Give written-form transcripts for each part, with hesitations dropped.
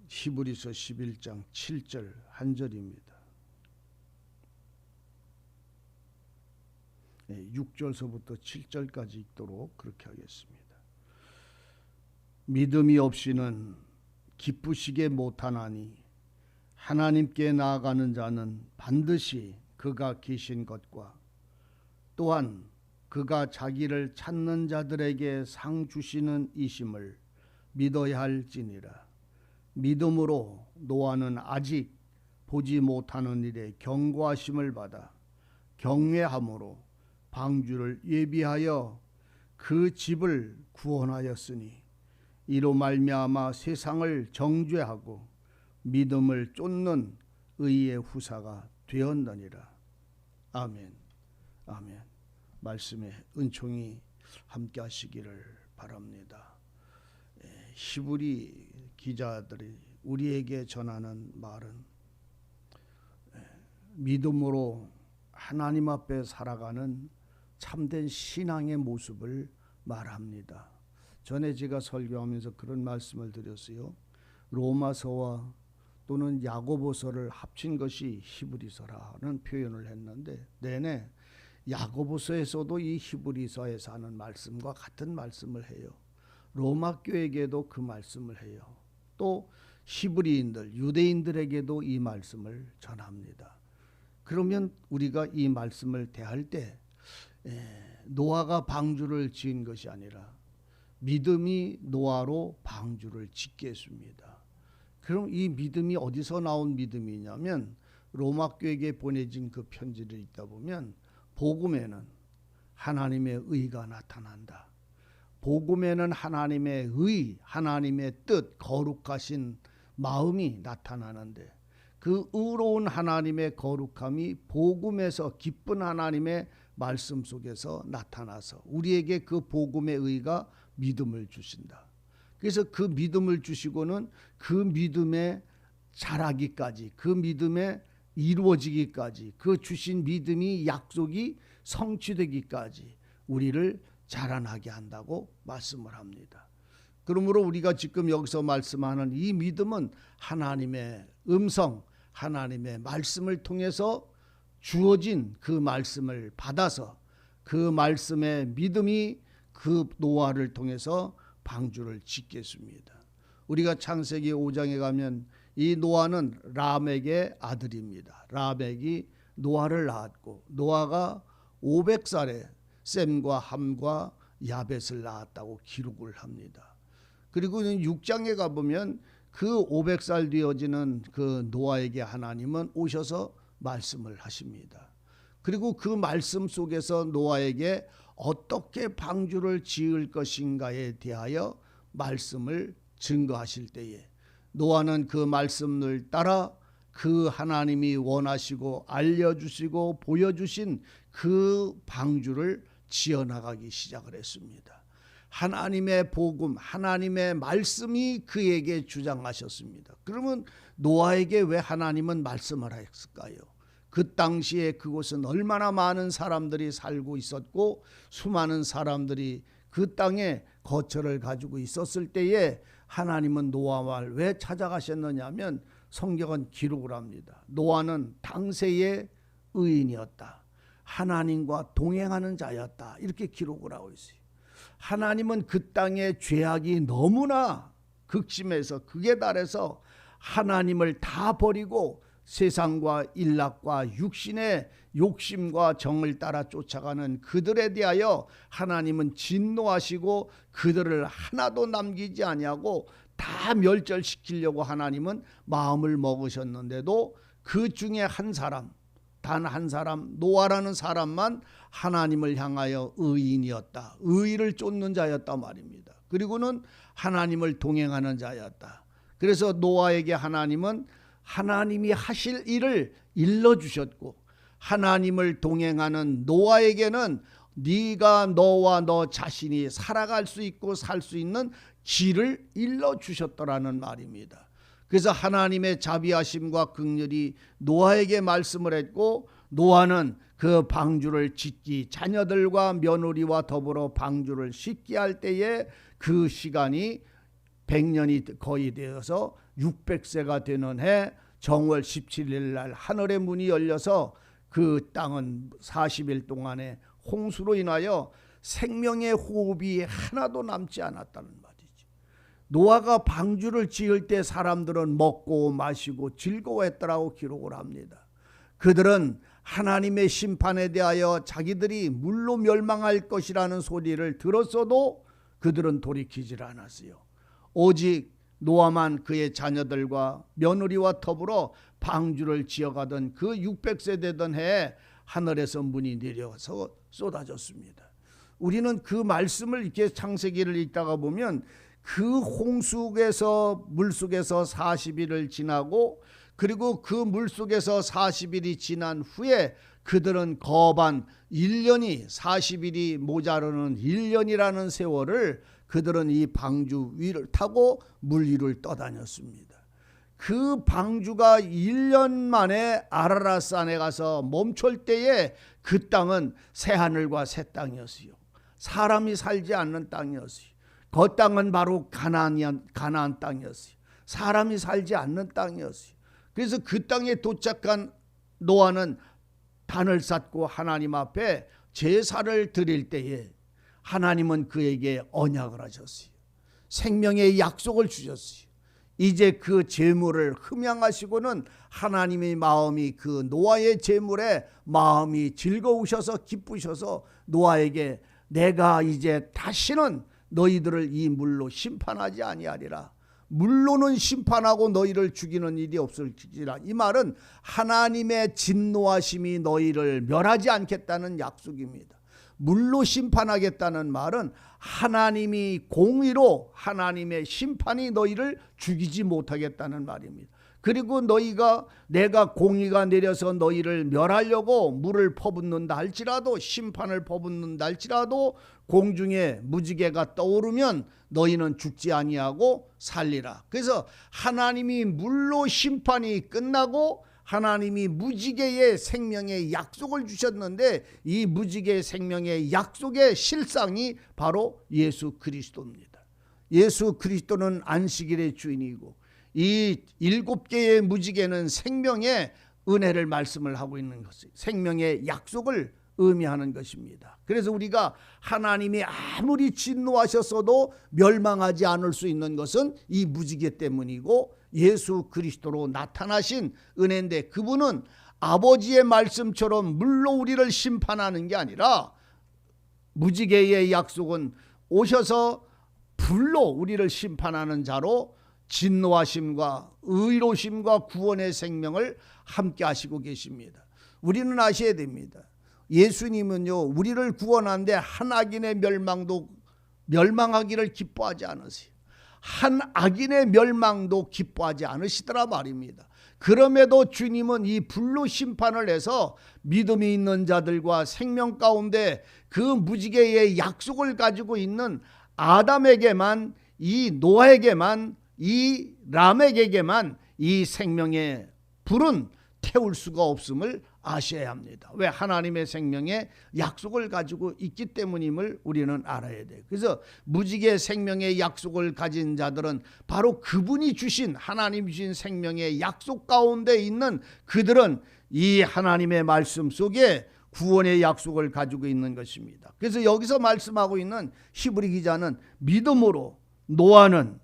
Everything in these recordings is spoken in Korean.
히브리서 11장 7절 한 절입니다. 6절서부터 7절까지 읽도록 그렇게 하겠습니다. 믿음이 없이는 기쁘시게 못하나니 하나님께 나아가는 자는 반드시 그가 계신 것과 또한 그가 자기를 찾는 자들에게 상 주시는 이심을 믿어야 할지니라. 믿음으로 노아는 아직 보지 못하는 일에 경고하심을 받아 경외함으로 방주를 예비하여 그 집을 구원하였으니 이로 말미암아 세상을 정죄하고 믿음을 쫓는 의의 후사가 되었느니라. 아멘. 아멘. 말씀에 은총이 함께 하시기를 바랍니다. 히브리 기자들이 우리에게 전하는 말은 믿음으로 하나님 앞에 살아가는 참된 신앙의 모습을 말합니다. 전에 제가 설교하면서 그런 말씀을 드렸어요. 로마서와 또는 야고보서를 합친 것이 히브리서라는 표현을 했는데 내내 야고보서에서도 이 히브리서에서 하는 말씀과 같은 말씀을 해요. 로마 교회에게도 그 말씀을 해요. 또 히브리인들, 유대인들에게도 이 말씀을 전합니다. 그러면 우리가 이 말씀을 대할 때 노아가 방주를 지은 것이 아니라 믿음이 노아로 방주를 짓게 했습니다. 그럼 이 믿음이 어디서 나온 믿음이냐면 로마 교회에 보내진 그 편지를 읽다 보면 복음에는 하나님의 의가 나타난다. 복음에는 하나님의 의, 하나님의 뜻, 거룩하신 마음이 나타나는데 그 의로운 하나님의 거룩함이 복음에서 기쁜 하나님의 말씀 속에서 나타나서 우리에게 그 복음의 의가 믿음을 주신다. 그래서 그 믿음을 주시고는 그 믿음에 자라기까지, 그 믿음에 이루어지기까지, 그 주신 믿음이 약속이 성취되기까지 우리를 자라나게 한다고 말씀을 합니다. 그러므로 우리가 지금 여기서 말씀하는 이 믿음은 하나님의 음성, 하나님의 말씀을 통해서 주어진 그 말씀을 받아서 그 말씀의 믿음이 그 노아를 통해서 방주를 짓겠습니다. 우리가 창세기 5장에 가면 이 노아는 라멕의 아들입니다. 라멕이 노아를 낳았고 노아가 500살에 셈과 함과 야벳을 낳았다고 기록을 합니다. 그리고 6장에 가보면 그 500살 되어지는 그 노아에게 하나님은 오셔서 말씀을 하십니다. 그리고 그 말씀 속에서 노아에게 어떻게 방주를 지을 것인가에 대하여 말씀을 증거하실 때에 노아는 그 말씀을 따라 그 하나님이 원하시고 알려주시고 보여주신 그 방주를 지어나가기 시작을 했습니다. 하나님의 복음, 하나님의 말씀이 그에게 주장하셨습니다. 그러면 노아에게 왜 하나님은 말씀을 했을까요? 그 당시에 그곳은 얼마나 많은 사람들이 살고 있었고 수많은 사람들이 그 땅에 거처를 가지고 있었을 때에 하나님은 노아를 왜 찾아가셨느냐 하면 성경은 기록을 합니다. 노아는 당세의 의인이었다. 하나님과 동행하는 자였다. 이렇게 기록을 하고 있어요. 하나님은 그 땅의 죄악이 너무나 극심해서 극에 달해서 하나님을 다 버리고 세상과 일락과 육신의 욕심과 정을 따라 쫓아가는 그들에 대하여 하나님은 진노하시고 그들을 하나도 남기지 아니하고 다 멸절시키려고 하나님은 마음을 먹으셨는데도 그 중에 한 사람, 단 한 사람, 노아라는 사람만 하나님을 향하여 의인이었다. 의를 쫓는 자였다 말입니다. 그리고는 하나님을 동행하는 자였다. 그래서 노아에게 하나님은 하나님이 하실 일을 일러주셨고 하나님을 동행하는 노아에게는 네가 너와 너 자신이 살아갈 수 있고 살 수 있는 길을 일러주셨더라는 말입니다. 그래서 하나님의 자비하심과 긍휼이 노아에게 말씀을 했고 노아는 그 방주를 짓기 자녀들과 며느리와 더불어 방주를 짓게 할 때에 그 시간이 100년이 거의 되어서 600세가 되는 해 정월 17일 날 하늘의 문이 열려서 그 땅은 40일 동안에 홍수로 인하여 생명의 호흡이 하나도 남지 않았다는 말이지. 노아가 방주를 지을 때 사람들은 먹고 마시고 즐거워했더라고 기록을 합니다. 그들은 하나님의 심판에 대하여 자기들이 물로 멸망할 것이라는 소리를 들었어도 그들은 돌이키질 않았어요. 오직 노아만 그의 자녀들과 며느리와 더불어 방주를 지어가던 그 600세 되던 해에 하늘에서 문이 내려서 쏟아졌습니다. 우리는 그 말씀을 이렇게 창세기를 읽다가 보면 그 홍수에서 물속에서 40일을 지나고 그리고 그 물속에서 40일이 지난 후에 그들은 거반 1년이 40일이 모자르는 1년이라는 세월을 그들은 이 방주 위를 타고 물 위를 떠다녔습니다. 그 방주가 1년 만에 아라랏산에 가서 멈출 때에 그 땅은 새하늘과 새 땅이었어요. 사람이 살지 않는 땅이었어요. 그 땅은 바로 가나안 땅이었어요. 사람이 살지 않는 땅이었어요. 그래서 그 땅에 도착한 노아는 단을 쌓고 하나님 앞에 제사를 드릴 때에 하나님은 그에게 언약을 하셨어요. 생명의 약속을 주셨어요. 이제 그 제물을 흠양하시고는 하나님의 마음이 그 노아의 제물에 마음이 즐거우셔서 기쁘셔서 노아에게 내가 이제 다시는 너희들을 이 물로 심판하지 아니하리라. 물로는 심판하고 너희를 죽이는 일이 없을지라. 이 말은 하나님의 진노하심이 너희를 멸하지 않겠다는 약속입니다. 물로 심판하겠다는 말은 하나님이 공의로 하나님의 심판이 너희를 죽이지 못하겠다는 말입니다. 그리고 내가 공의가 내려서 너희를 멸하려고 물을 퍼붓는다 할지라도 심판을 퍼붓는다 할지라도 공중에 무지개가 떠오르면 너희는 죽지 아니하고 살리라. 그래서 하나님이 물로 심판이 끝나고 하나님이 무지개의 생명의 약속을 주셨는데 이 무지개의 생명의 약속의 실상이 바로 예수 그리스도입니다. 예수 그리스도는 안식일의 주인이고 이 7개의 무지개는 생명의 은혜를 말씀을 하고 있는 것이 생명의 약속을 의미하는 것입니다. 그래서 우리가 하나님이 아무리 진노하셨어도 멸망하지 않을 수 있는 것은 이 무지개 때문이고 예수 그리스도로 나타나신 은혜인데 그분은 아버지의 말씀처럼 물로 우리를 심판하는 게 아니라 무지개의 약속은 오셔서 불로 우리를 심판하는 자로 진노하심과 의로심과 구원의 생명을 함께 하시고 계십니다. 우리는 아셔야 됩니다. 예수님은요 우리를 구원하는데 한 악인의 멸망하기를 기뻐하지 않으세요. 한 악인의 멸망도 기뻐하지 않으시더라 말입니다. 그럼에도 주님은 이 불로 심판을 해서 믿음이 있는 자들과 생명 가운데 그 무지개의 약속을 가지고 있는 아담에게만 이 노아에게만 이 람에게만 이 생명의 불은 태울 수가 없음을 아셔야 합니다. 왜? 하나님의 생명의 약속을 가지고 있기 때문임을 우리는 알아야 돼요. 그래서 무지개 생명의 약속을 가진 자들은 바로 그분이 주신 하나님 주신 생명의 약속 가운데 있는 그들은 이 하나님의 말씀 속에 구원의 약속을 가지고 있는 것입니다. 그래서 여기서 말씀하고 있는 히브리 기자는 믿음으로 노아는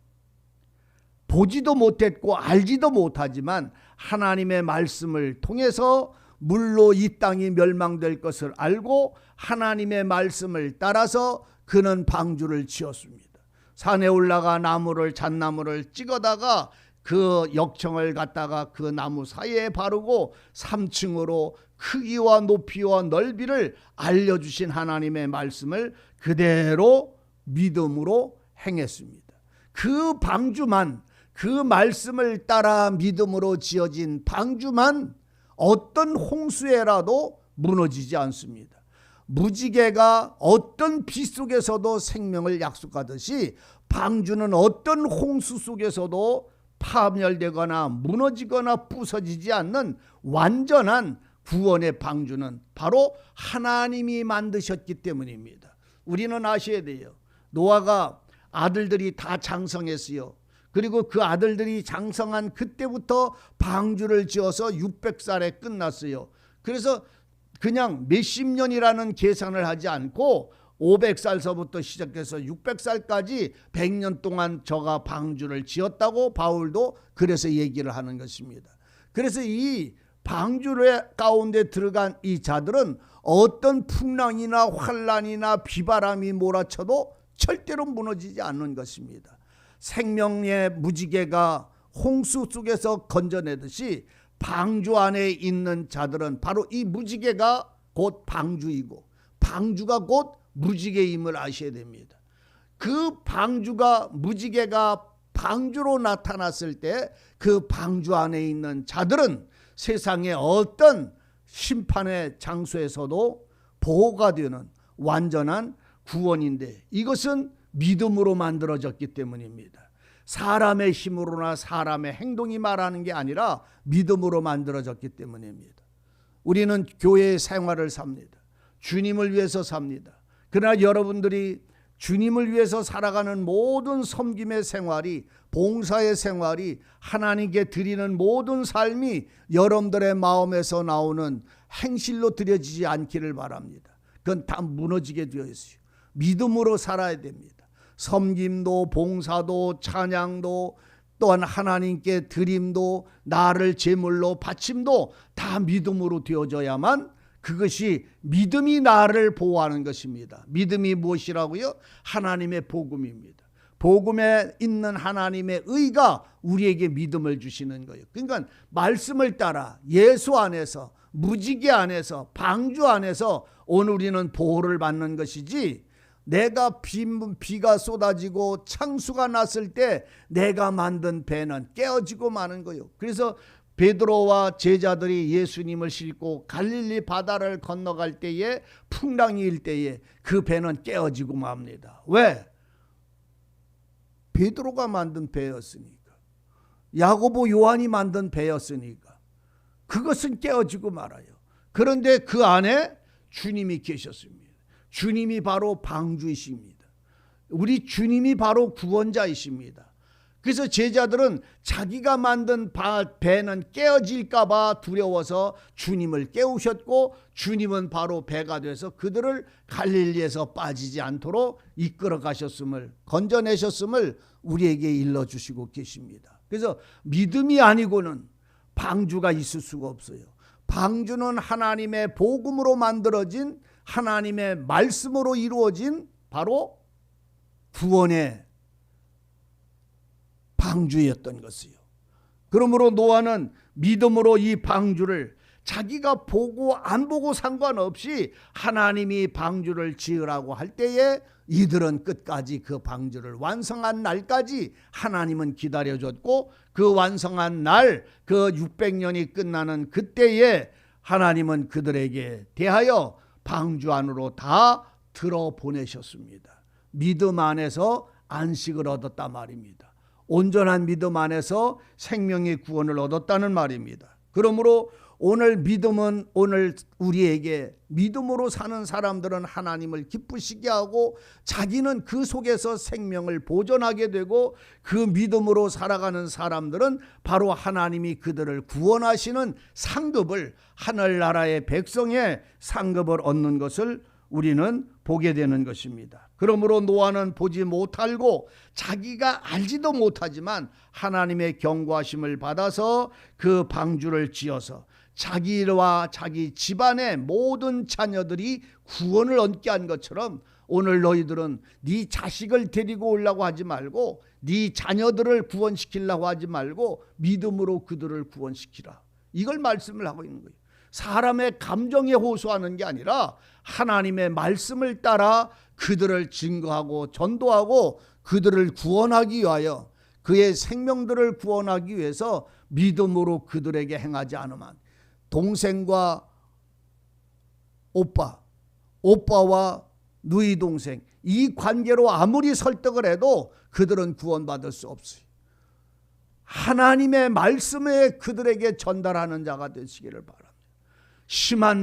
보지도 못했고 알지도 못하지만 하나님의 말씀을 통해서 물로 이 땅이 멸망될 것을 알고 하나님의 말씀을 따라서 그는 방주를 지었습니다. 산에 올라가 잣나무를 찍어다가 그 역청을 갖다가 그 나무 사이에 바르고 3층으로 크기와 높이와 넓이를 알려주신 하나님의 말씀을 그대로 믿음으로 행했습니다. 그 방주만, 그 말씀을 따라 믿음으로 지어진 방주만 어떤 홍수에라도 무너지지 않습니다. 무지개가 어떤 비 속에서도 생명을 약속하듯이 방주는 어떤 홍수 속에서도 파멸되거나 무너지거나 부서지지 않는 완전한 구원의 방주는 바로 하나님이 만드셨기 때문입니다. 우리는 아셔야 돼요. 노아가 아들들이 다 장성했어요. 그리고 그 아들들이 장성한 그때부터 방주를 지어서 600살에 끝났어요. 그래서 그냥 몇십 년이라는 계산을 하지 않고 500살서부터 시작해서 600살까지 100년 동안 저가 방주를 지었다고 바울도 그래서 얘기를 하는 것입니다. 그래서 이 방주의 가운데 들어간 이 자들은 어떤 풍랑이나 환란이나 비바람이 몰아쳐도 절대로 무너지지 않는 것입니다. 생명의 무지개가 홍수 속에서 건져내듯이 방주 안에 있는 자들은 바로 이 무지개가 곧 방주이고 방주가 곧 무지개임을 아셔야 됩니다. 그 방주가 무지개가 방주로 나타났을 때 그 방주 안에 있는 자들은 세상의 어떤 심판의 장소에서도 보호가 되는 완전한 구원인데 이것은 믿음으로 만들어졌기 때문입니다. 사람의 힘으로나 사람의 행동이 말하는 게 아니라 믿음으로 만들어졌기 때문입니다. 우리는 교회의 생활을 삽니다. 주님을 위해서 삽니다. 그러나 여러분들이 주님을 위해서 살아가는 모든 섬김의 생활이, 봉사의 생활이, 하나님께 드리는 모든 삶이 여러분들의 마음에서 나오는 행실로 드려지지 않기를 바랍니다. 그건 다 무너지게 되어 있어요. 믿음으로 살아야 됩니다. 섬김도 봉사도 찬양도 또한 하나님께 드림도 나를 제물로 바침도 다 믿음으로 되어져야만 그것이 믿음이 나를 보호하는 것입니다. 믿음이 무엇이라고요? 하나님의 복음입니다. 복음에 있는 하나님의 의가 우리에게 믿음을 주시는 거예요. 그러니까 말씀을 따라 예수 안에서 무지개 안에서 방주 안에서 오늘 우리는 보호를 받는 것이지 내가 비가 쏟아지고 창수가 났을 때 내가 만든 배는 깨어지고 마는 거예요. 그래서 베드로와 제자들이 예수님을 싣고 갈릴리 바다를 건너갈 때에 풍랑이 일 때에 그 배는 깨어지고 맙니다. 왜? 베드로가 만든 배였으니까. 야고보 요한이 만든 배였으니까. 그것은 깨어지고 말아요. 그런데 그 안에 주님이 계셨습니다. 주님이 바로 방주이십니다. 우리 주님이 바로 구원자이십니다. 그래서 제자들은 자기가 만든 배는 깨어질까 봐 두려워서 주님을 깨우셨고 주님은 바로 배가 돼서 그들을 갈릴리에서 빠지지 않도록 이끌어 가셨음을, 건져내셨음을 우리에게 일러주시고 계십니다. 그래서 믿음이 아니고는 방주가 있을 수가 없어요. 방주는 하나님의 복음으로 만들어진 하나님의 말씀으로 이루어진 바로 구원의 방주였던 것이요. 그러므로 노아는 믿음으로 이 방주를 자기가 보고 안 보고 상관없이 하나님이 방주를 지으라고 할 때에 이들은 끝까지 그 방주를 완성한 날까지 하나님은 기다려줬고 그 완성한 날, 그 600년이 끝나는 그때에 하나님은 그들에게 대하여 방주 안으로 다 들어보내셨습니다. 믿음 안에서 안식을 얻었단 말입니다. 온전한 믿음 안에서 생명의 구원을 얻었다는 말입니다. 그러므로 오늘 믿음은 오늘 우리에게 믿음으로 사는 사람들은 하나님을 기쁘시게 하고 자기는 그 속에서 생명을 보존하게 되고 그 믿음으로 살아가는 사람들은 바로 하나님이 그들을 구원하시는 상급을 하늘나라의 백성의 상급을 얻는 것을 우리는 보게 되는 것입니다. 그러므로 노아는 보지 못하고 자기가 알지도 못하지만 하나님의 경고하심을 받아서 그 방주를 지어서 자기와 자기 집안의 모든 자녀들이 구원을 얻게 한 것처럼 오늘 너희들은 네 자식을 데리고 오려고 하지 말고 네 자녀들을 구원시키려고 하지 말고 믿음으로 그들을 구원시키라. 이걸 말씀을 하고 있는 거예요. 사람의 감정에 호소하는 게 아니라 하나님의 말씀을 따라 그들을 증거하고 전도하고 그들을 구원하기 위하여 그의 생명들을 구원하기 위해서 믿음으로 그들에게 행하지 않으면 동생과 오빠와 누이 동생 이 관계로 아무리 설득을 해도 그들은 구원받을 수 없어요. 하나님의 말씀에 그들에게 전달하는 자가 되시기를 바랍니다. 심한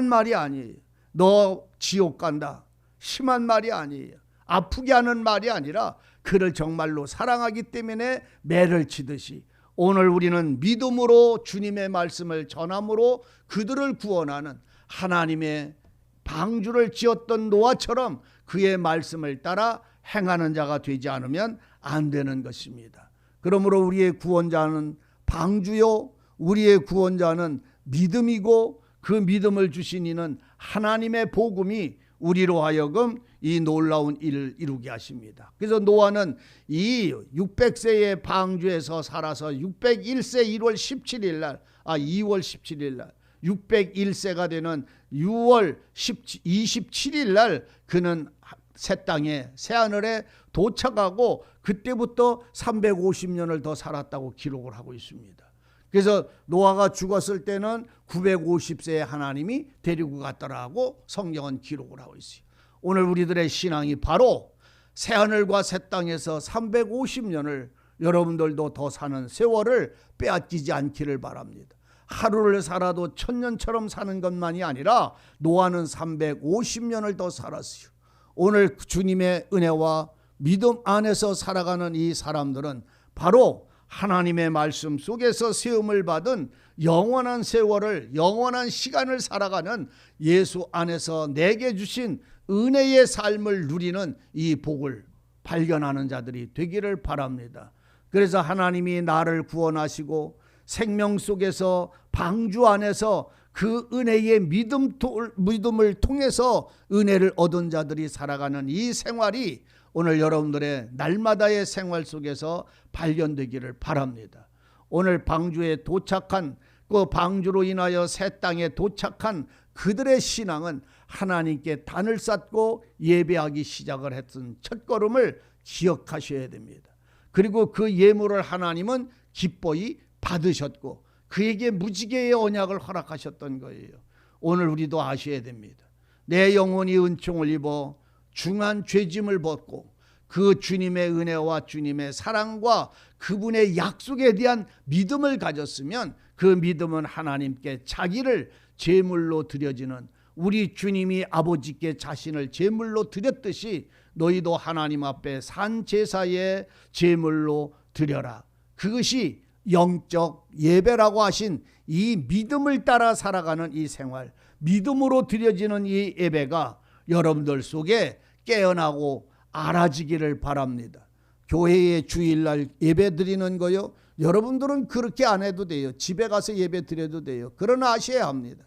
말이 아니에요. 너 지옥 간다. 심한 말이 아니에요. 아프게 하는 말이 아니라 그를 정말로 사랑하기 때문에 매를 치듯이 오늘 우리는 믿음으로 주님의 말씀을 전함으로 그들을 구원하는 하나님의 방주를 지었던 노아처럼 그의 말씀을 따라 행하는 자가 되지 않으면 안 되는 것입니다. 그러므로 우리의 구원자는 방주요, 우리의 구원자는 믿음이고 그 믿음을 주신 이는 하나님의 복음이 우리로 하여금 이 놀라운 일을 이루게 하십니다. 그래서 노아는 이 600세의 방주에서 살아서 601세 2월 17일 날 601세가 되는 6월 27일 날 그는 새 땅에 새하늘에 도착하고 그때부터 350년을 더 살았다고 기록을 하고 있습니다. 그래서 노아가 죽었을 때는 950세에 하나님이 데리고 갔더라고 성경은 기록을 하고 있어요. 오늘 우리들의 신앙이 바로 새하늘과 새 땅에서 350년을 여러분들도 더 사는 세월을 빼앗기지 않기를 바랍니다. 하루를 살아도 1000년처럼 사는 것만이 아니라 노아는 350년을 더 살았어요. 오늘 주님의 은혜와 믿음 안에서 살아가는 이 사람들은 바로 하나님의 말씀 속에서 세움을 받은 영원한 세월을, 영원한 시간을 살아가는 예수 안에서 내게 주신 은혜의 삶을 누리는 이 복을 발견하는 자들이 되기를 바랍니다. 그래서 하나님이 나를 구원하시고 생명 속에서 방주 안에서 그 은혜의 믿음을 통해서 은혜를 얻은 자들이 살아가는 이 생활이 오늘 여러분들의 날마다의 생활 속에서 발견되기를 바랍니다. 오늘 방주에 도착한 그 방주로 인하여 새 땅에 도착한 그들의 신앙은 하나님께 단을 쌓고 예배하기 시작을 했던 첫걸음을 기억하셔야 됩니다. 그리고 그 예물을 하나님은 기뻐히 받으셨고 그에게 무지개의 언약을 허락하셨던 거예요. 오늘 우리도 아셔야 됩니다. 내 영혼이 은총을 입어 중한 죄짐을 벗고 그 주님의 은혜와 주님의 사랑과 그분의 약속에 대한 믿음을 가졌으면 그 믿음은 하나님께 자기를 제물로 드려지는 우리 주님이 아버지께 자신을 제물로 드렸듯이 너희도 하나님 앞에 산 제사의 제물로 드려라. 그것이 영적 예배라고 하신 이 믿음을 따라 살아가는 이 생활, 믿음으로 드려지는 이 예배가 여러분들 속에 깨어나고 알아지기를 바랍니다. 교회에 주일날 예배 드리는 거요, 여러분들은 그렇게 안 해도 돼요. 집에 가서 예배 드려도 돼요. 그러나 아셔야 합니다.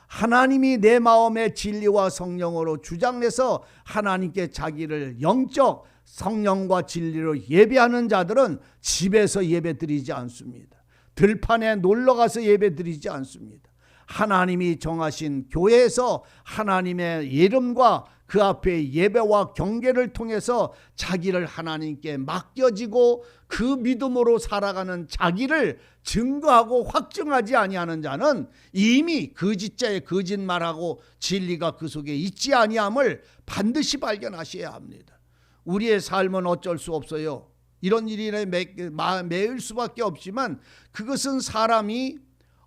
하나님이 내 마음의 진리와 성령으로 주장해서 하나님께 자기를 영적 성령과 진리로 예배하는 자들은 집에서 예배 드리지 않습니다. 들판에 놀러가서 예배 드리지 않습니다. 하나님이 정하신 교회에서 하나님의 이름과 그 앞에 예배와 경배를 통해서 자기를 하나님께 맡겨지고 그 믿음으로 살아가는 자기를 증거하고 확증하지 아니하는 자는 이미 거짓자의 거짓말하고 진리가 그 속에 있지 아니함을 반드시 발견하셔야 합니다. 우리의 삶은 어쩔 수 없어요. 이런 일에 매일 수밖에 없지만 그것은 사람이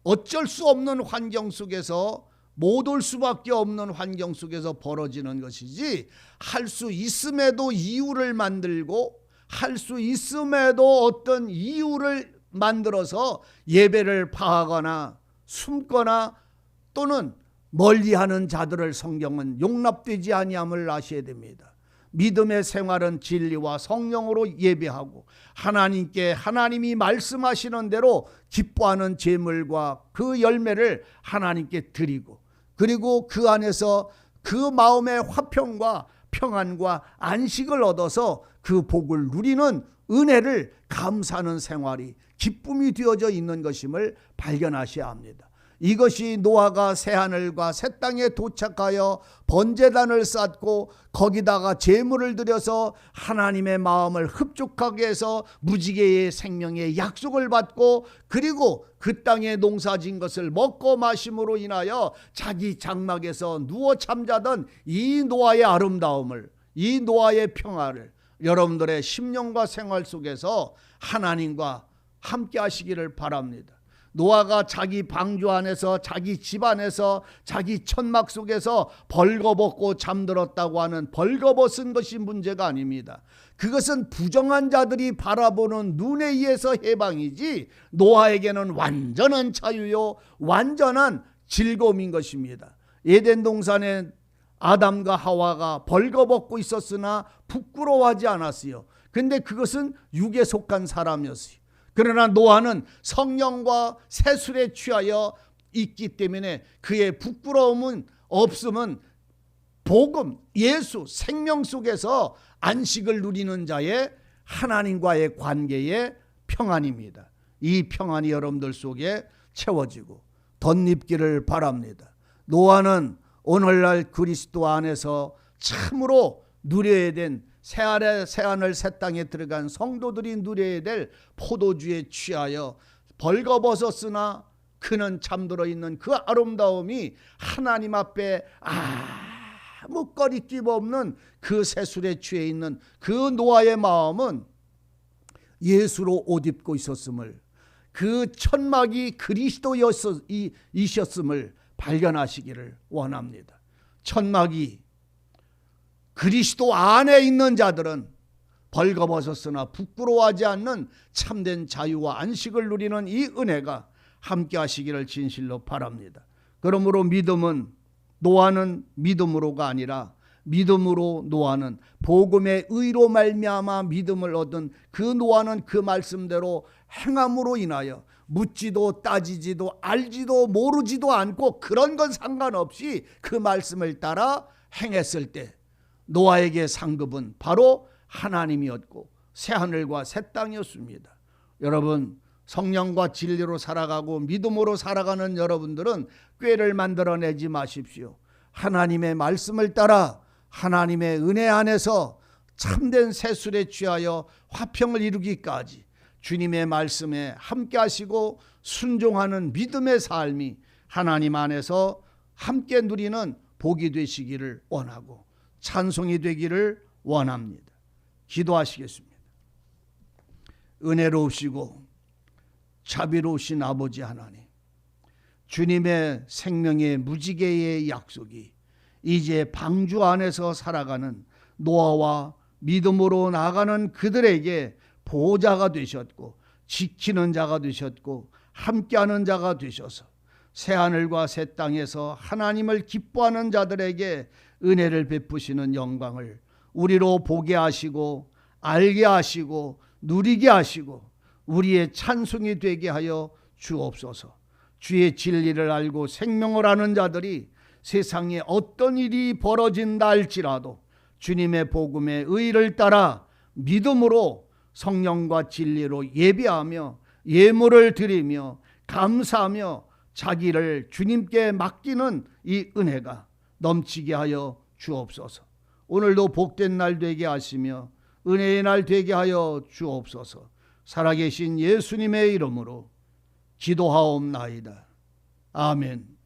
어쩔 수 없는 환경 속에서 못 올 수밖에 없는 환경 속에서 벌어지는 것이지, 할 수 있음에도 이유를 만들고 할 수 있음에도 어떤 이유를 만들어서 예배를 파하거나 숨거나 또는 멀리하는 자들을 성경은 용납되지 아니함을 아셔야 됩니다. 믿음의 생활은 진리와 성령으로 예배하고 하나님께 하나님이 말씀하시는 대로 기뻐하는 제물과 그 열매를 하나님께 드리고, 그리고 그 안에서 그 마음의 화평과 평안과 안식을 얻어서 그 복을 누리는 은혜를 감사하는 생활이 기쁨이 되어져 있는 것임을 발견하셔야 합니다. 이것이 노아가 새하늘과 새 땅에 도착하여 번제단을 쌓고 거기다가 제물을 드려서 하나님의 마음을 흡족하게 해서 무지개의 생명의 약속을 받고, 그리고 그 땅에 농사진 것을 먹고 마심으로 인하여 자기 장막에서 누워 잠자던 이 노아의 아름다움을, 이 노아의 평화를 여러분들의 심령과 생활 속에서 하나님과 함께 하시기를 바랍니다. 노아가 자기 방주 안에서, 자기 집 안에서, 자기 천막 속에서 벌거벗고 잠들었다고 하는 벌거벗은 것이 문제가 아닙니다. 그것은 부정한 자들이 바라보는 눈에 의해서 해방이지 노아에게는 완전한 자유요, 완전한 즐거움인 것입니다. 에덴 동산에 아담과 하와가 벌거벗고 있었으나 부끄러워하지 않았어요. 근데 그것은 육에 속한 사람이었어요. 그러나 노아는 성령과 세술에 취하여 있기 때문에 그의 부끄러움은 없음은 복음, 예수, 생명 속에서 안식을 누리는 자의 하나님과의 관계의 평안입니다. 이 평안이 여러분들 속에 채워지고 덧입기를 바랍니다. 노아는 오늘날 그리스도 안에서 참으로 누려야 된 새하늘 새 땅에 들어간 성도들이 누려야 될 포도주에 취하여 벌거벗었으나 그는 잠들어 있는 그 아름다움이 하나님 앞에 아무 꺼리낌 없는 그 새술에 취해 있는 그 노아의 마음은 예수로 옷 입고 있었음을, 그 천막이 그리스도이셨음을 발견하시기를 원합니다. 천막이 그리스도 안에 있는 자들은 벌거벗었으나 부끄러워하지 않는 참된 자유와 안식을 누리는 이 은혜가 함께 하시기를 진실로 바랍니다. 그러므로 믿음은, 노아는 믿음으로가 아니라 믿음으로 노아는 복음의 의로 말미암아 믿음을 얻은 그 노아는 그 말씀대로 행함으로 인하여 묻지도 따지지도 알지도 모르지도 않고 그런 건 상관없이 그 말씀을 따라 행했을 때 노아에게 상급은 바로 하나님이었고 새하늘과 새 땅이었습니다. 여러분, 성령과 진리로 살아가고 믿음으로 살아가는 여러분들은 꾀를 만들어내지 마십시오. 하나님의 말씀을 따라 하나님의 은혜 안에서 참된 세술에 취하여 화평을 이루기까지 주님의 말씀에 함께 하시고 순종하는 믿음의 삶이 하나님 안에서 함께 누리는 복이 되시기를 원하고 찬송이 되기를 원합니다. 기도하시겠습니다. 은혜로우시고 자비로우신 아버지 하나님, 주님의 생명의 무지개의 약속이 이제 방주 안에서 살아가는 노아와 믿음으로 나아가는 그들에게 보호자가 되셨고 지키는 자가 되셨고 함께하는 자가 되셔서 새하늘과 새 땅에서 하나님을 기뻐하는 자들에게 은혜를 베푸시는 영광을 우리로 보게 하시고 알게 하시고 누리게 하시고 우리의 찬송이 되게 하여 주옵소서. 주의 진리를 알고 생명을 아는 자들이 세상에 어떤 일이 벌어진다 할지라도 주님의 복음의 의를 따라 믿음으로 성령과 진리로 예배하며 예물을 드리며 감사하며 자기를 주님께 맡기는 이 은혜가 넘치게 하여 주옵소서. 오늘도 복된 날 되게 하시며 은혜의 날 되게 하여 주옵소서. 살아계신 예수님의 이름으로 기도하옵나이다. 아멘.